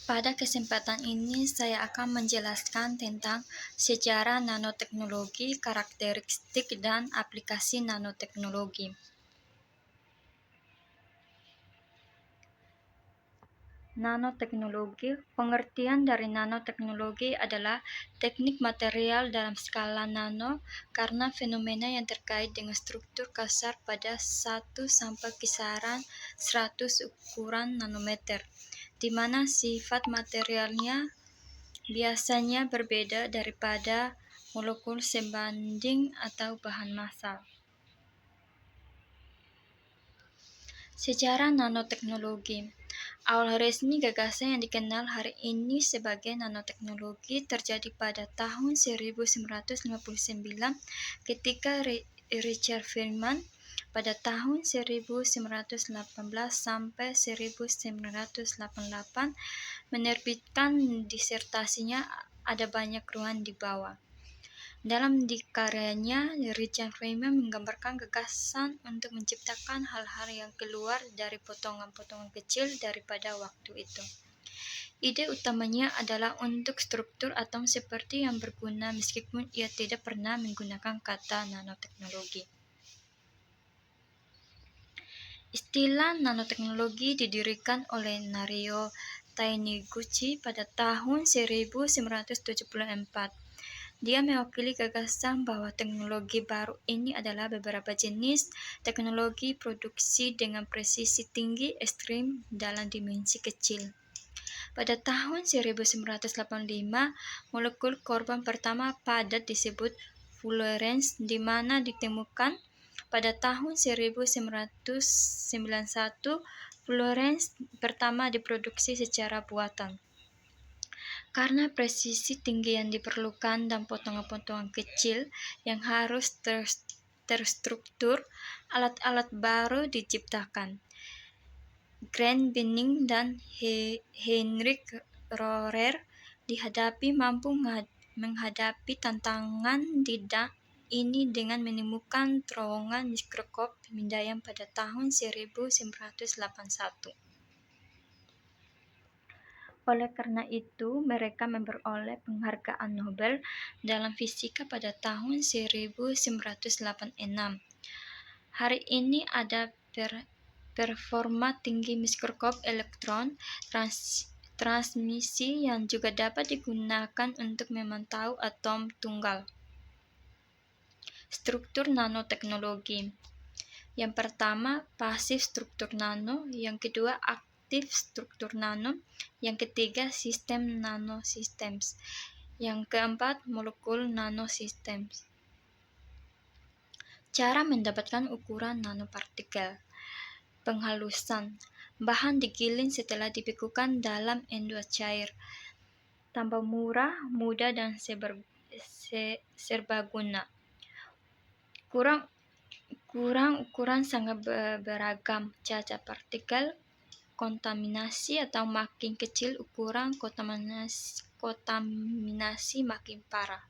Pada kesempatan ini, saya akan menjelaskan tentang sejarah nanoteknologi, karakteristik, dan aplikasi nanoteknologi. Nanoteknologi, pengertian dari nanoteknologi adalah teknik material dalam skala nano karena fenomena yang terkait dengan struktur kasar pada 1 sampai kisaran 100 ukuran nanometer, di mana sifat materialnya biasanya berbeda daripada molekul sebanding atau bahan massal. Sejarah nanoteknologi. Awal resmi gagasan yang dikenal hari ini sebagai nanoteknologi terjadi pada tahun 1959 ketika Richard Feynman pada tahun 1918 sampai 1988 menerbitkan disertasinya Ada Banyak Ruang di Bawah. Dalam karyanya, Richard Feynman menggambarkan gagasan untuk menciptakan hal-hal yang keluar dari potongan-potongan kecil daripada waktu itu. Ide utamanya adalah untuk struktur atom seperti yang berguna meskipun ia tidak pernah menggunakan kata nanoteknologi. Istilah nanoteknologi didirikan oleh Nario Taniguchi pada tahun 1974. Dia mewakili gagasan bahwa teknologi baru ini adalah beberapa jenis teknologi produksi dengan presisi tinggi ekstrim dalam dimensi kecil. Pada tahun 1985, molekul korban pertama padat disebut fullerene, di mana ditemukan pada tahun 1991 fullerene pertama diproduksi secara buatan. Karena presisi tinggi yang diperlukan dan potongan-potongan kecil yang harus terstruktur, alat-alat baru diciptakan. Grant Binning dan Heinrich Rohrer mampu menghadapi tantangan ini dengan menemukan terowongan mikroskop pemindaian pada tahun 1981. Oleh karena itu, mereka memperoleh penghargaan Nobel dalam fisika pada tahun 1986. Hari ini ada performa tinggi mikroskop elektron transmisi yang juga dapat digunakan untuk memantau atom tunggal. Struktur nanoteknologi. Yang pertama, pasif struktur nano. Yang kedua, aktif struktur nano. Yang ketiga, sistem nanosystems. Yang keempat, molekul nanosystems. Cara mendapatkan ukuran nanopartikel. Penghalusan. Bahan digiling setelah dibekukan dalam N2 cair. Tambah murah, mudah, dan serbaguna. Kurang ukuran sangat beragam. Cacat partikel, kontaminasi atau makin kecil ukuran, kontaminasi makin parah.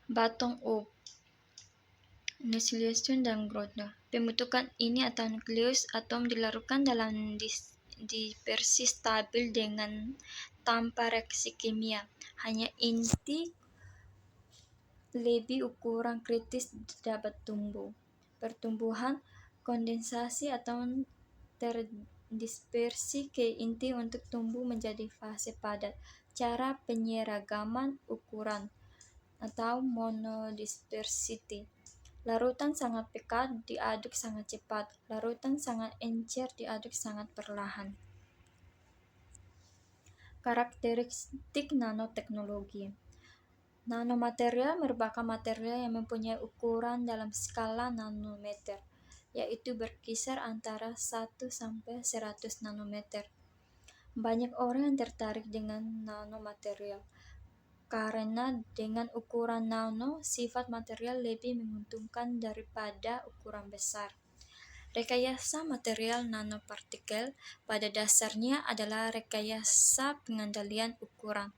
Bottom-up nukleus dan growth. Pembentukan ini atau nukleus atom dilarutkan dalam dispersi stabil dengan tanpa reaksi kimia. Hanya inti lebih ukuran kritis dapat tumbuh. Pertumbuhan, kondensasi atau terdispersi ke inti untuk tumbuh menjadi fase padat. Cara penyeragaman ukuran atau monodispersity. Larutan sangat pekat diaduk sangat cepat. Larutan sangat encer diaduk sangat perlahan. Karakteristik nanoteknologi. Nanomaterial merupakan material yang mempunyai ukuran dalam skala nanometer, yaitu berkisar antara 1 sampai 100 nanometer. Banyak orang yang tertarik dengan nanomaterial karena dengan ukuran nano, sifat material lebih menguntungkan daripada ukuran besar. Rekayasa material nanopartikel pada dasarnya adalah rekayasa pengendalian ukuran,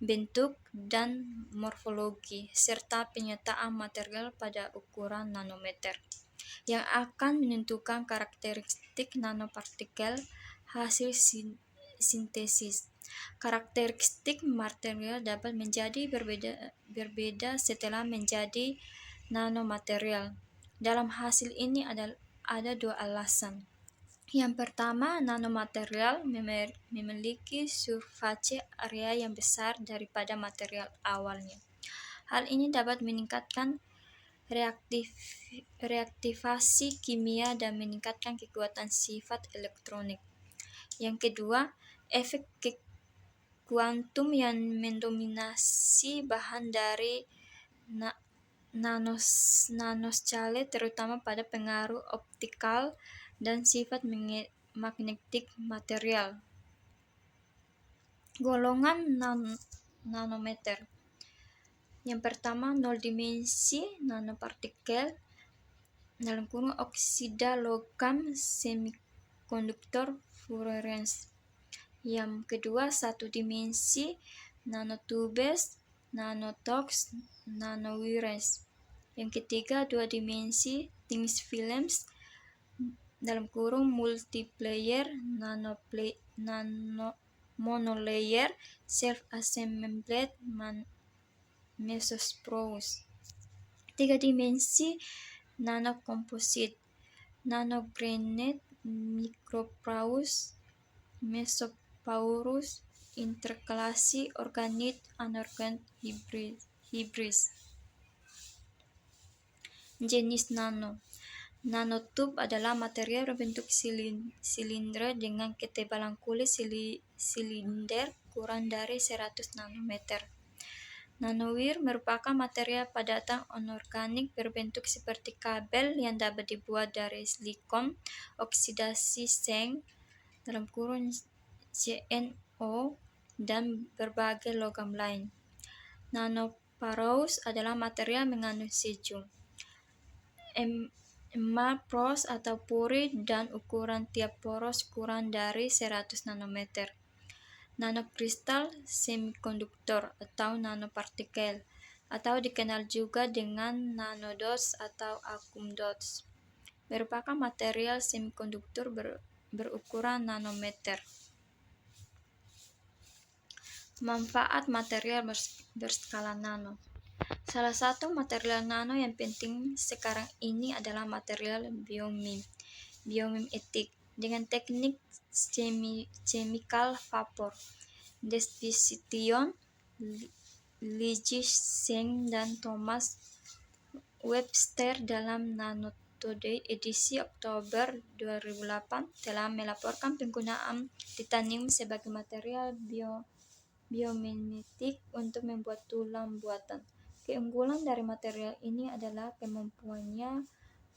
bentuk, dan morfologi, serta penyataan material pada ukuran nanometer, yang akan menentukan karakteristik nanopartikel. hasil sintesis. Karakteristik material dapat menjadi berbeda setelah menjadi nanomaterial. Dalam hasil ini ada dua alasan. Yang pertama, nanomaterial memiliki surface area yang besar daripada material awalnya. Hal ini dapat meningkatkan reaktivasi kimia dan meningkatkan kekuatan sifat elektronik. Yang kedua, efek kuantum yang mendominasi bahan dari nanoscale terutama pada pengaruh optikal dan sifat magnetik material. Golongan nanometer. Yang pertama, 0 dimensi nanopartikel (oksida logam semikonduktor fluorescens). Yang kedua, 1 dimensi nanotubes, nanotox, nanowires. Yang ketiga, 2 dimensi thin films (multiplayer, monolayer, self-assembled, mesosporous). 3 dimensi nanocomposite, nanogranite, microporous, mesoporous, interkalasi organik, anorganik, hybris. Jenis nano. Nanotube adalah material berbentuk silinder dengan ketebalan kulit silinder kurang dari 100 nanometer. Nanowire merupakan material padatan anorganik berbentuk seperti kabel yang dapat dibuat dari silikon, oksidasi zinc (CnO), dan berbagai logam lain. Nanoporous adalah material mengandung sejuk, emal poros atau puri, dan ukuran tiap poros kurang dari 100 nanometer. Nanokristal semikonduktor atau nanopartikel, atau dikenal juga dengan nanodots atau akum dots, merupakan material semikonduktor berukuran nanometer. Manfaat material berskala nano. Salah satu material nano yang penting sekarang ini adalah material biomim etik dengan teknik chemical vapor. Despistion, Lijiang, dan Thomas Webster dalam Nanotoday edisi Oktober 2008 telah melaporkan penggunaan titanium sebagai material biomimetik untuk membuat tulang buatan. Keunggulan dari material ini adalah kemampuannya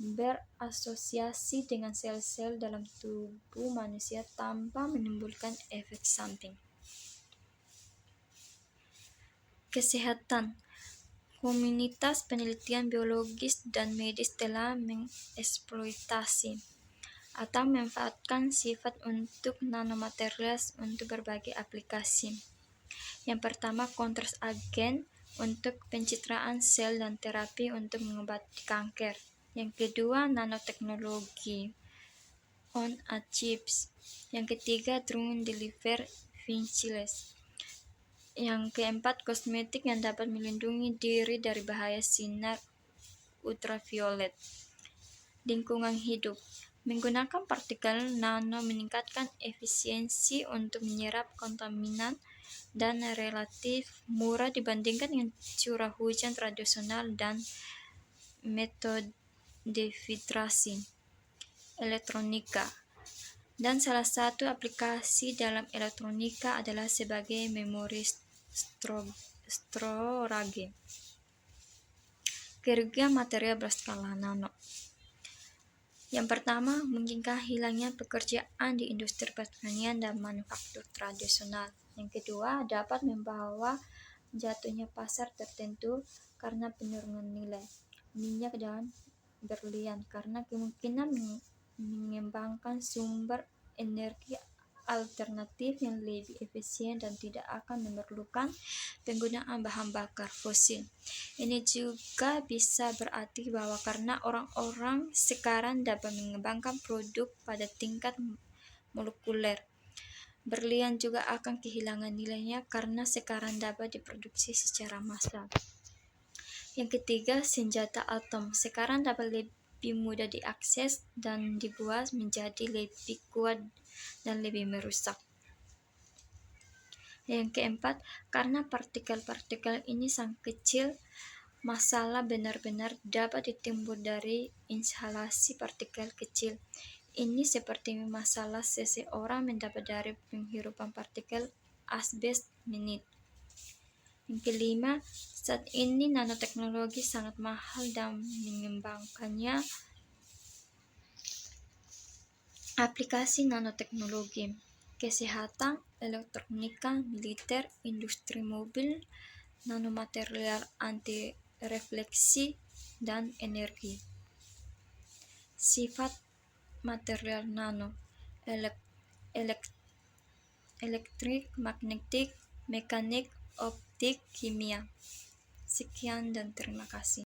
berasosiasi dengan sel-sel dalam tubuh manusia tanpa menimbulkan efek samping. Kesehatan. Komunitas penelitian biologis dan medis telah mengeksploitasi atau memanfaatkan sifat untuk nanomaterial untuk berbagai aplikasi. Yang pertama, kontras agen untuk pencitraan sel dan terapi untuk mengobati kanker. Yang kedua, nanoteknologi on-a-chips. Yang ketiga, drug delivery devices. Yang keempat, kosmetik yang dapat melindungi diri dari bahaya sinar ultraviolet. Lingkungan hidup. Menggunakan partikel nano meningkatkan efisiensi untuk menyerap kontaminan dan relatif murah dibandingkan dengan curah hujan tradisional dan metode filtrasi. Elektronika. Dan salah satu aplikasi dalam elektronika adalah sebagai memori storage. Kerugian material berskala nano. Yang pertama, mungkinkah hilangnya pekerjaan di industri pertanian dan manufaktur tradisional. Yang kedua, dapat membawa jatuhnya pasar tertentu karena penurunan nilai minyak dan berlian, karena kemungkinan mengembangkan sumber energi alternatif yang lebih efisien dan tidak akan memerlukan penggunaan bahan bakar fosil. Ini juga bisa berarti bahwa karena orang-orang sekarang dapat mengembangkan produk pada tingkat molekuler, Berlian juga akan kehilangan nilainya karena sekarang dapat diproduksi secara massal. Yang ketiga, senjata atom sekarang dapat lebih mudah diakses dan dibuat menjadi lebih kuat dan lebih merusak. Yang keempat, karena partikel-partikel ini sangat kecil, masalah benar-benar dapat ditimbul dari inhalasi partikel kecil. Ini seperti masalah seseorang mendapat dari penghirupan partikel asbes menit. Yang kelima, saat ini nanoteknologi sangat mahal dan mengembangkannya. Aplikasi nanoteknologi: kesehatan, elektronika, militer, industri mobil, nanomaterial anti refleksi, dan energi. Sifat material nano: elektrik, magnetik, mekanik, optik, kimia. Sekian dan terima kasih.